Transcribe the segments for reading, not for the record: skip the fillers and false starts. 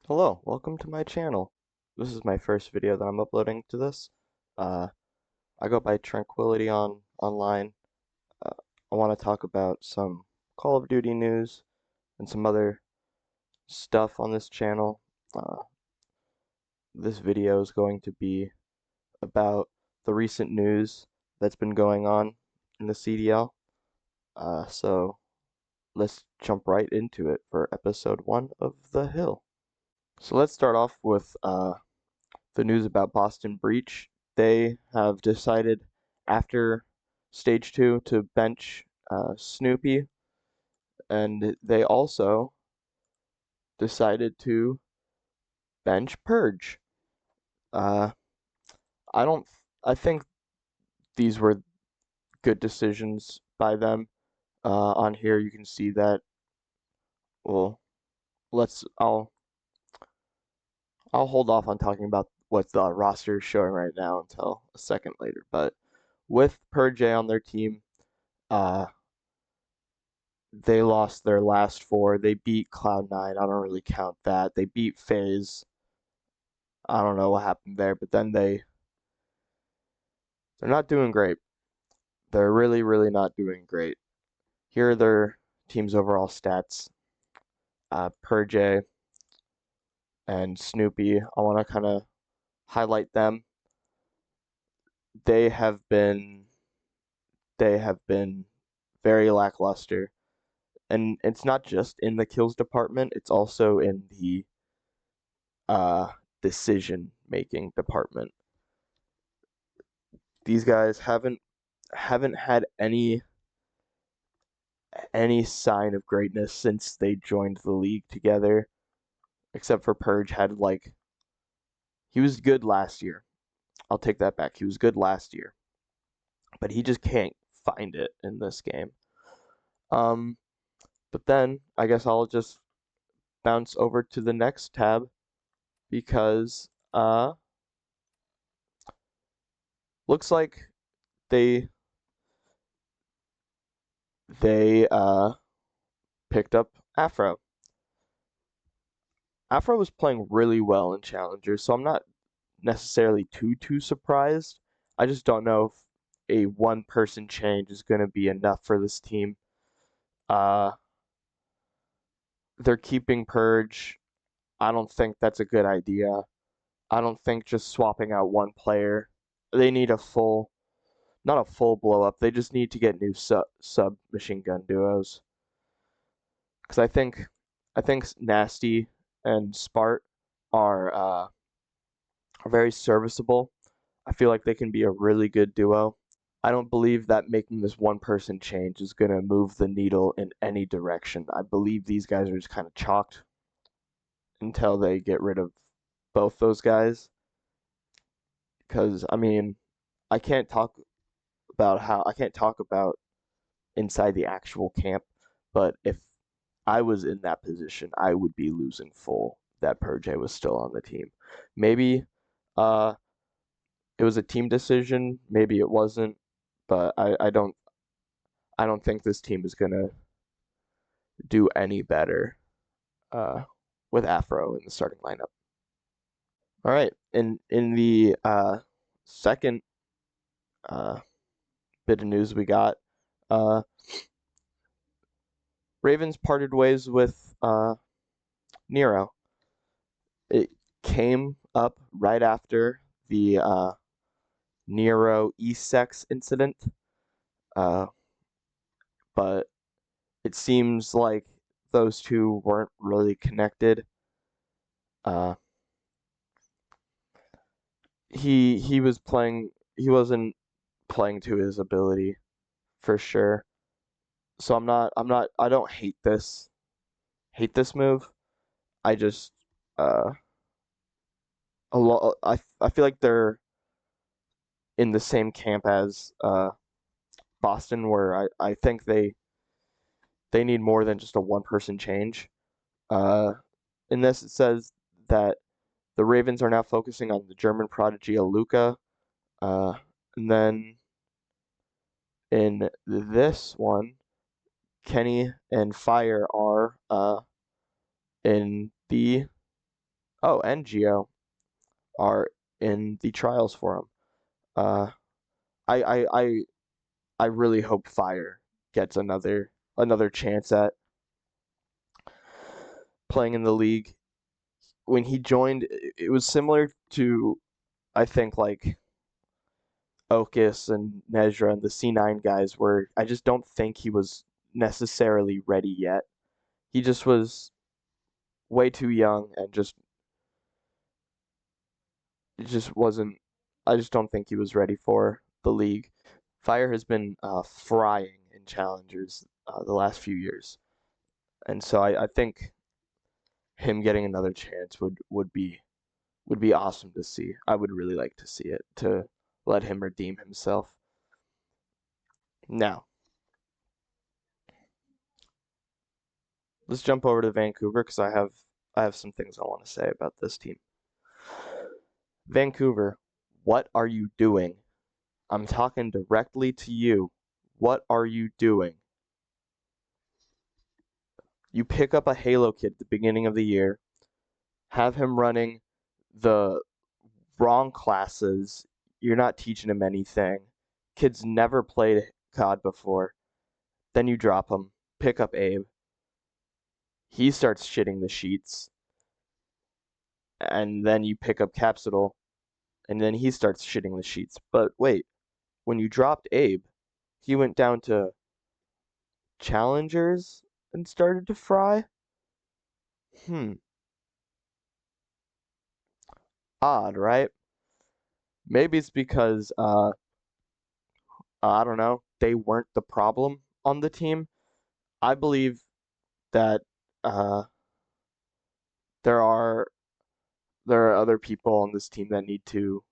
Hello, welcome to my channel. This is my first video that I'm uploading to this. Uh, I go by Tranquility online. Uh, I want to talk about some Call of Duty news and some other stuff on this channel. This video is going to be about the recent news that's been going on in the CDL. So let's jump right into it for episode 1 of The Hill. So let's start off with the news about Boston Breach. They have decided after stage 2 to bench Snoopy, and they also decided to bench Purge. Uh, I don't. I think these were good decisions by them. On here, you can see that. Well, let's. I'll hold off on talking about what the roster is showing right now until a second later. But with Purge on their team, uh, they lost their last 4. They beat Cloud9. I don't really count that. They beat FaZe. I don't know what happened there, but then they're not doing great. They're really not doing great. Here are their team's overall stats. Purge and Snoopy. I want to kind of highlight them. They have been they have been very lackluster, and it's not just in the kills department. It's also in the uh, decision making department. These guys haven't had any sign of greatness since they joined the league together, except for Purge had he was good last year. I'll take that back. He was good last year, but he just can't find it in this game. Um, but then I guess I'll just bounce over to the next tab because looks like they they picked up Afro. Afro was playing really well in Challengers, so I'm not necessarily too surprised. I just don't know if a one person change is going to be enough for this team. Uh, they're keeping Purge. I don't think that's a good idea. I don't think just swapping out one player. They need not a full blow up. They just need to get new sub machine gun duos. Because I think Nasty and Spart are very serviceable. I feel like they can be a really good duo. I don't believe that making this one person change is going to move the needle in any direction. I believe these guys are just kind of chalked until they get rid of both those guys. Because, I mean, I can't talk I can't talk about inside the actual camp, but if I was in that position, I would be losing full that Purge was still on the team. Maybe uh, it was a team decision, maybe it wasn't, but I don't think this team is gonna do any better uh, with Afro in the starting lineup. All right, in the second uh, bit of news we got, uh, Ravens parted ways with Nero. It came up right after the Nero E-Sex incident, uh, but it seems like those two weren't really connected. Uh, he was playing. He wasn't playing to his ability for sure. So I don't hate this move. I just uh I feel like they're in the same camp as Boston, where I think they need more than just a one person change. Uh in this it says that the Ravens are now focusing on the German prodigy Aluka. Uh and then in this one, Kenny and Fire are in the Oh, and Gio are in the trials for him. Uh, I I I I really hope Fire gets another chance at playing in the league. When he joined, it was similar to, I think, like Okus and Nezra and the C9 guys, where I just don't think he was necessarily ready yet. He just was way too young and just wasn't. I just don't think he was ready for the league. Fire has been frying in challengers the last few years, and so I think him getting another chance would be awesome to see. I would really like to see it to let him redeem himself. Now, let's jump over to Vancouver because I have some things I want to say about this team. Vancouver, what are you doing? I'm talking directly to you. What are you doing? You pick up a Halo kid at the beginning of the year, have him running the wrong classes. You're not teaching him anything. Kid's never played COD before. Then you drop him, pick up Abe. He starts shitting the sheets. And then you pick up Capsule, and then he starts shitting the sheets. But wait, when you dropped Abe, he went down to challengers and started to fry? Hmm, odd, right? Maybe it's because I don't know, they weren't the problem on the team. I believe that uh, there are there are other people on this team that need to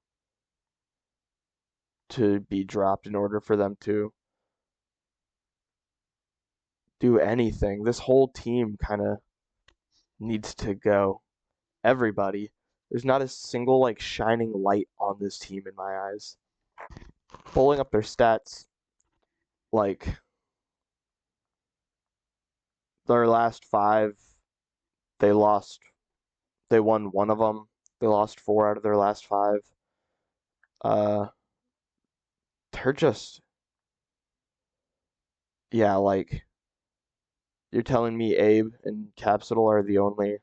be dropped in order for them to do anything. This whole team kind of needs to go. Everybody. There's not a single like shining light on this team in my eyes. Pulling up their stats, like their last five, they lost. They won one of them. They lost four out of their last five. Uh, they're just yeah, like you're telling me Abe and Capsule are the only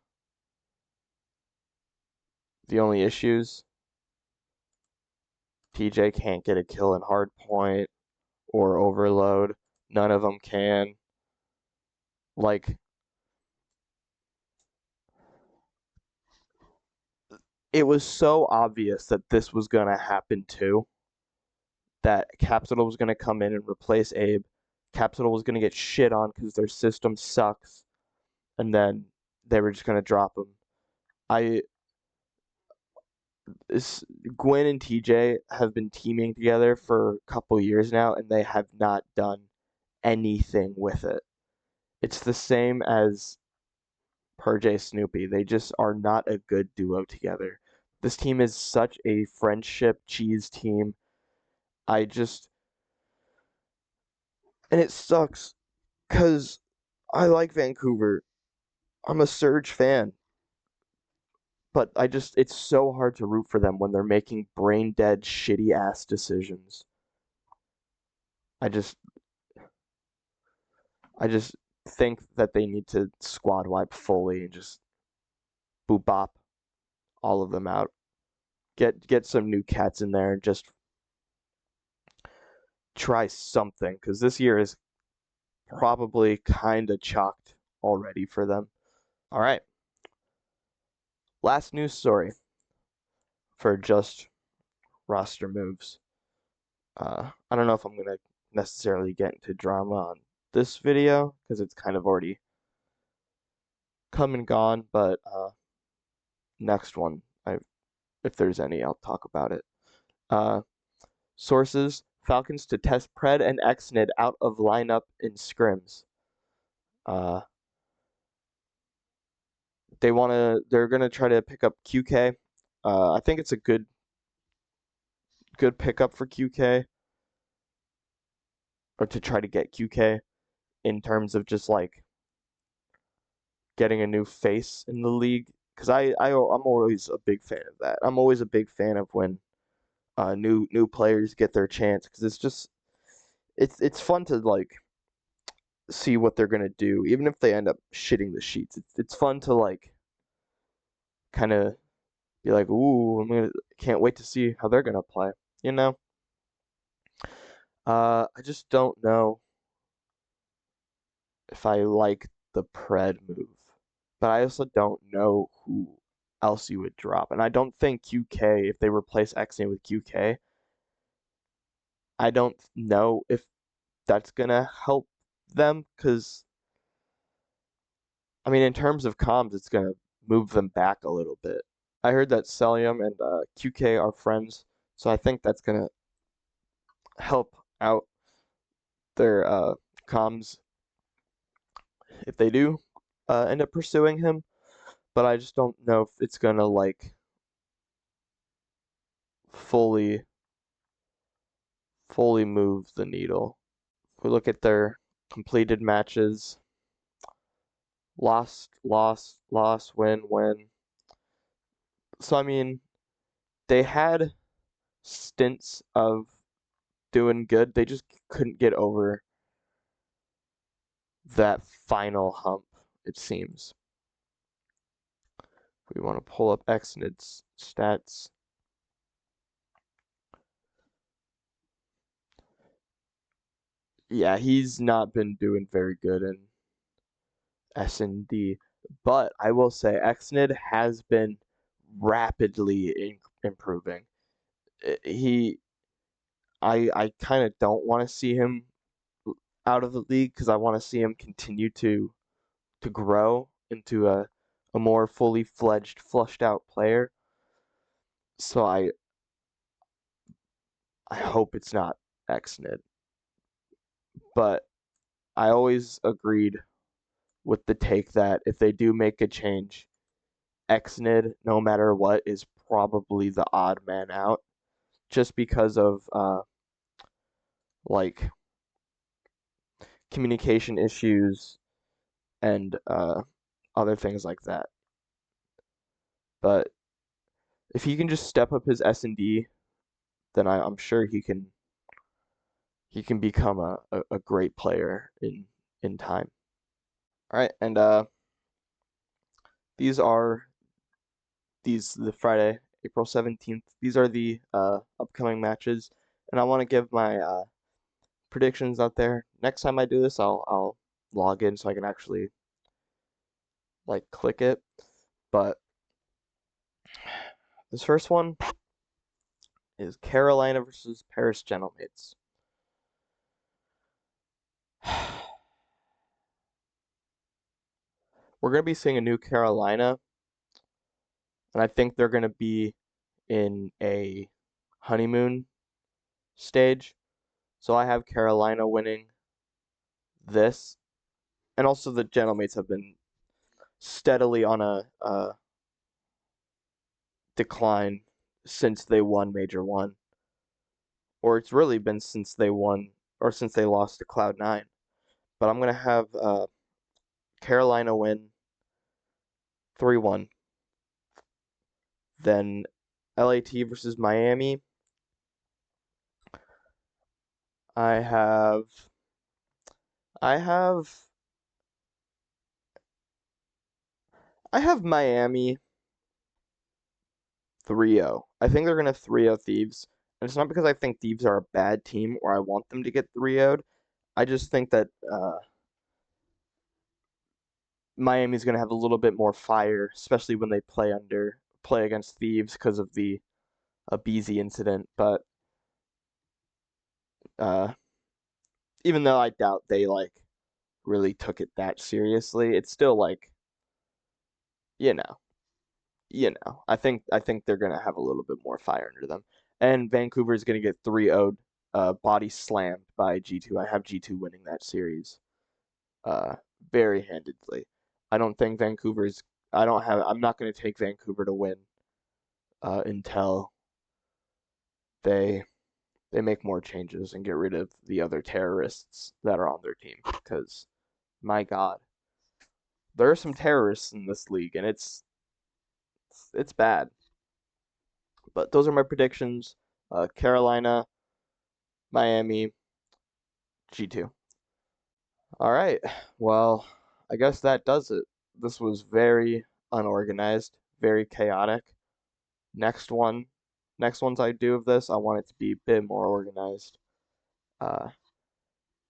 issues. TJ can't get a kill in hardpoint or overload. None of them can. Like it was so obvious that this was gonna happen too. That Capsule was gonna come in and replace Abe. Capsule was gonna get shit on because their system sucks, and then they were just gonna drop him. I this, Gwen and TJ have been teaming together for a couple years now, and they have not done anything with it. It's the same as Purge Snoopy. They just are not a good duo together. This team is such a friendship cheese team. I just and it sucks because I like Vancouver. I'm a Surge fan, but it's so hard to root for them when they're making brain dead, shitty ass decisions. I just I just think that they need to squad wipe fully and just boop bop all of them out. Get some new cats in there and just try something because this year is probably kind of chalked already for them. All right, last news story for just roster moves. I don't know if I'm gonna necessarily get into drama on this video because it's kind of already come and gone, but next one, if there's any, I'll talk about it. Uh, Sources: Falcons to test Pred and Xnid out of lineup in scrims. Uh, they're gonna try to pick up QK. I think it's a good pickup for QK, or to try to get QK in terms of just like getting a new face in the league because I'm always a big fan of that. I'm always a big fan of when new players get their chance because it's fun to like see what they're gonna do, even if they end up shitting the sheets. It's fun to like kind of be like, ooh, can't wait to see how they're gonna play. You know, I just don't know if I like the Pred move, but I also don't know who else you would drop, and I don't think QK if they replace Xnate with QK. I don't know if that's gonna help them because I mean, in terms of comms, it's gonna move them back a little bit. I heard that Celium and QK are friends, so I think that's gonna help out their comms if they do end up pursuing him. But I just don't know if it's gonna like fully move the needle. If we look at their completed matches, lost, lost, lost, win, win. So I mean, they had stints of doing good. They just couldn't get over that final hump, it seems. We want to pull up Xnid's stats. Yeah, he's not been doing very good in S&D, but I will say Xnid has been rapidly improving. He, I kind of don't want to see him out of the league because I want to see him continue to grow into a more fully fledged, flushed out player. So I hope it's not Xnid, but I always agreed with the take that if they do make a change, Xnid, no matter what, is probably the odd man out, just because of like communication issues and other things like that. But if he can just step up his S&D, then I'm sure he can become a great player in time. All right, and these are the Friday, April 17th. These are the upcoming matches, and I want to give my predictions out there. Next time I do this, I'll log in so I can actually like click it. But this first one is Carolina versus Paris Gentlemates. We're gonna be seeing a new Carolina, and I think they're gonna be in a honeymoon stage. So I have Carolina winning this, and also the Gentlemates have been steadily on a decline since they won Major One, or it's really been since they won or since they lost to Cloud9. But I'm gonna have Carolina win 3-1. Then LAT versus Miami. I have I have I have Miami 3-0. I think they're gonna 3-0 Thieves. And it's not because I think Thieves are a bad team or I want them to get 3-0'd. I just think that Miami's going to have a little bit more fire, especially when they play against Thieves because of the Beezy incident. But uh, even though I doubt they like really took it that seriously, it's still like you know, I think they're going to have a little bit more fire under them. And Vancouver is going to get 3-0'd, body slammed by G2. I have G2 winning that series, uh, very handedly. I don't think Vancouver's. I don't have. I'm not going to take Vancouver to win until they make more changes and get rid of the other terrorists that are on their team. Because my God, there are some terrorists in this league, and It's bad. But those are my predictions. Carolina, Miami, G2. All right. Well, I guess that does it. This was very unorganized, very chaotic. Next one, next ones I do of this, I want it to be a bit more organized. Uh,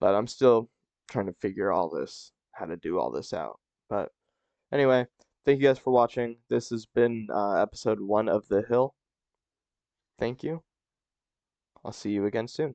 but I'm still trying to figure how to do all this out. But anyway, thank you guys for watching. This has been episode 1 of The Hill. Thank you. I'll see you again soon.